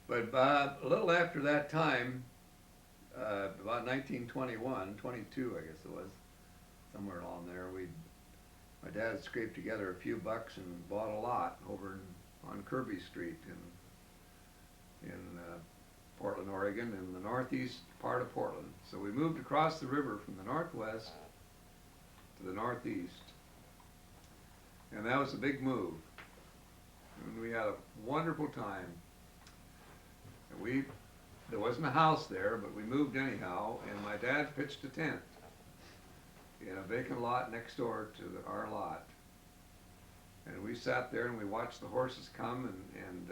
But a little after that time, about 1921, 22, I guess it was, somewhere along there, my dad scraped together a few bucks and bought a lot over on Kirby Street in Portland, Oregon, in the northeast part of Portland. So we moved across the river from the northwest to the northeast, and that was a big move. And we had a wonderful time. And there wasn't a house there, but we moved anyhow, and my dad pitched a tent in a vacant lot next door to our lot. And we sat there and we watched the horses come and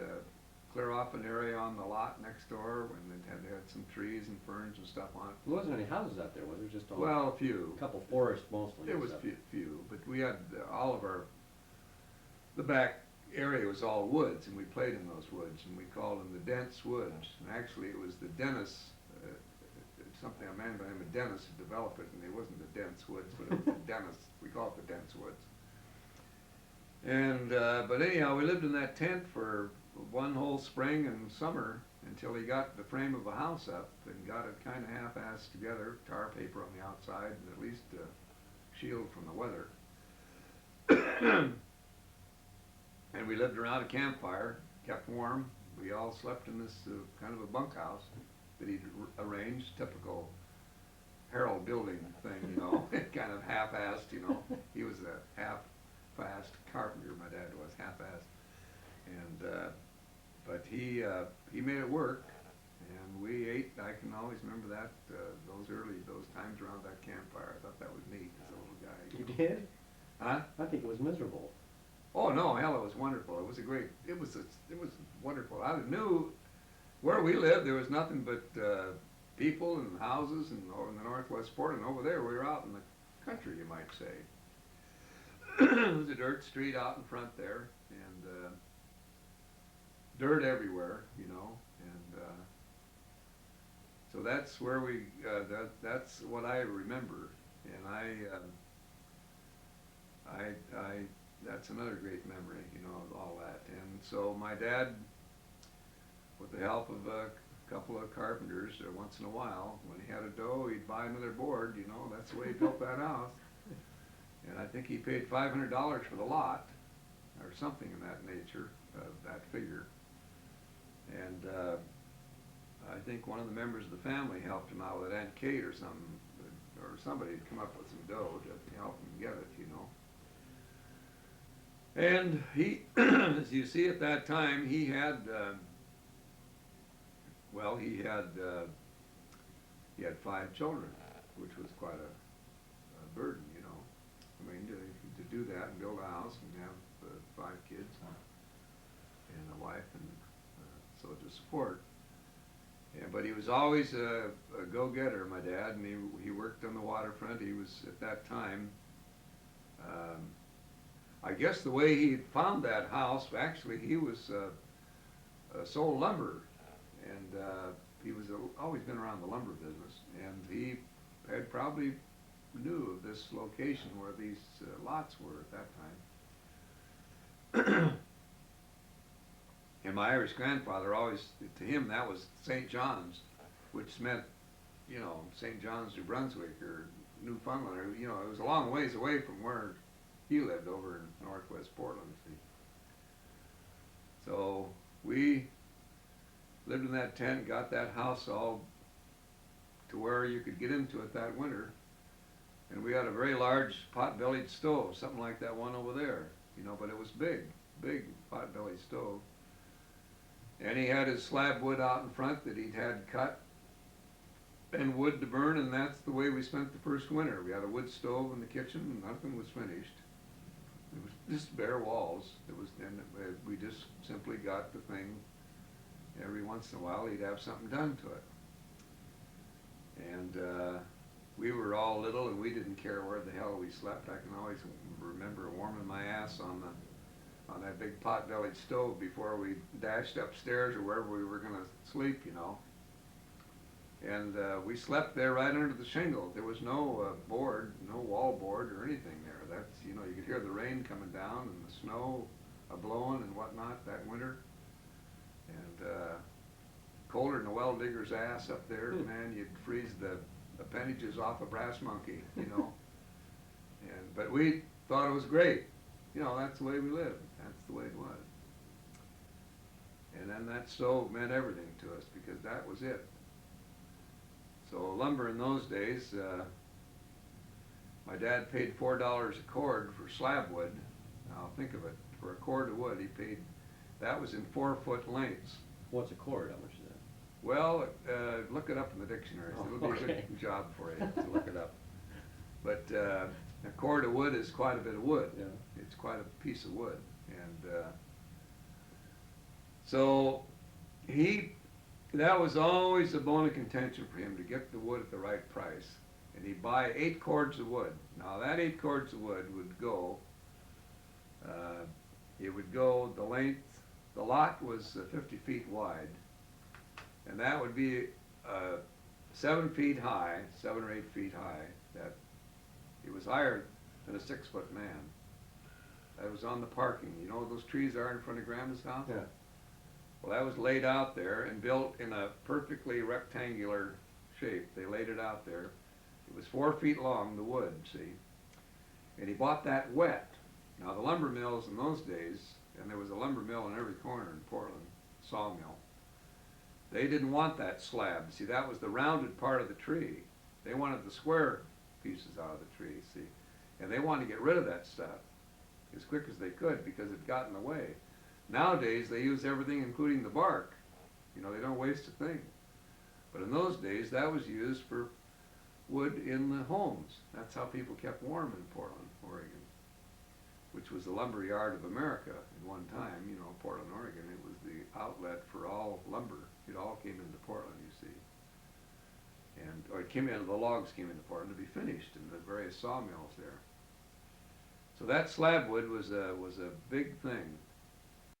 clear off an area on the lot next door when it had some trees and ferns and stuff on it. There wasn't any houses out there, was there? Just Well, a few. A couple forests mostly. There was few, but we had all of the back area was all woods, and we played in those woods, and we called them the dense woods. And actually, it was the Dennis, something a man by the name of Dennis had developed it, and it wasn't the dense woods, but it was the Dennis. We call it the dense woods. And but anyhow, we lived in that tent for one whole spring and summer until he got the frame of a house up and got it kind of half-assed together, tar paper on the outside, and at least a shield from the weather. And we lived around a campfire, kept warm. We all slept in this kind of a bunkhouse that he'd arranged, typical Harold building thing, you know, kind of half-assed, you know. He was a half-assed carpenter, my dad was half-assed. And but he made it work, and we ate. I can always remember that those times around that campfire. I thought that was neat as a little guy. You know. did? Huh? I think it was miserable. Oh no, hell, it was wonderful. It was wonderful. I knew where we lived there was nothing but people and houses, and over in the northwest Portland, over there we were out in the country, you might say. It was a dirt street out in front there, and dirt everywhere, you know, and so that's where that's what I remember, and that's another great memory, you know, of all that. And so my dad, with the help of a couple of carpenters, once in a while, when he had a dough, he'd buy another board, you know, that's the way he built that house. And I think he paid $500 for the lot, or something in that nature, that figure. And I think one of the members of the family helped him out with it, Aunt Kate or something, or somebody had come up with some dough to help him get it, you know. And he, as you see at that time, he had, he had 5 children, which was quite a burden, you know. I mean, to do that and build a house and have 5 kids and a wife, and so to support. Yeah, but he was always a go-getter, my dad, and he worked on the waterfront. He was, at that time, I guess the way he found that house, actually he was sold lumber, and he was always been around the lumber business, and he had probably knew of this location where these lots were at that time. And my Irish grandfather always, to him, that was St. John's, which meant, you know, St. John's, New Brunswick, or Newfoundland, or, you know, it was a long ways away from where he lived over in northwest Portland, see. So we lived in that tent, got that house all to where you could get into it that winter. And we had a very large pot-bellied stove, something like that one over there, you know, but it was big pot-bellied stove. And he had his slab wood out in front that he'd had cut and wood to burn, and that's the way we spent the first winter. We had a wood stove in the kitchen, and nothing was finished. It was just bare walls. And we just simply got the thing. Every once in a while, he'd have something done to it. And we were all little, and we didn't care where the hell we slept. I can always remember warming my ass on that big pot-bellied stove before we dashed upstairs or wherever we were going to sleep, you know. And we slept there right under the shingle. There was no board, no wall board or anything there. That's, you know, you could hear the rain coming down and the snow a-blowing and whatnot that winter. And colder than a well digger's ass up there. Man, you'd freeze the appendages off a brass monkey, you know. But we thought it was great. You know, that's the way we lived. That's the way it was. And then that stove meant everything to us because that was it. So lumber in those days, my dad paid $4 a cord for slab wood. Now think of it, for a cord of wood he paid, that was in 4-foot lengths. What's a cord? How much is that? Well, look it up in the dictionary. Oh, It'll be a okay. good job for you to look it up. But a cord of wood is quite a bit of wood. Yeah. It's quite a piece of wood. And so that was always a bone of contention for him, to get the wood at the right price. And he'd buy 8 cords of wood. Now that 8 cords of wood would go, it would go the length, the lot was 50 feet wide. And that would be 7 feet high, 7 or 8 feet high. That it was higher than a 6-foot man. That was on the parking. You know where those trees are in front of Grandma's house? Yeah. Well, that was laid out there and built in a perfectly rectangular shape. They laid it out there. It was 4 feet long, the wood, see? And he bought that wet. Now the lumber mills in those days, and there was a lumber mill in every corner in Portland, sawmill, they didn't want that slab. See, that was the rounded part of the tree. They wanted the square pieces out of the tree, see? And they wanted to get rid of that stuff as quick as they could because it got in the way. Nowadays, they use everything, including the bark. You know, they don't waste a thing. But in those days, that was used for wood in the homes. That's how people kept warm in Portland, Oregon, which was the lumber yard of America at one time. You know, Portland, Oregon, it was the outlet for all lumber. It all came into Portland, you see. Or it came in, the logs came into Portland to be finished in the various sawmills there. So that slab wood was a big thing.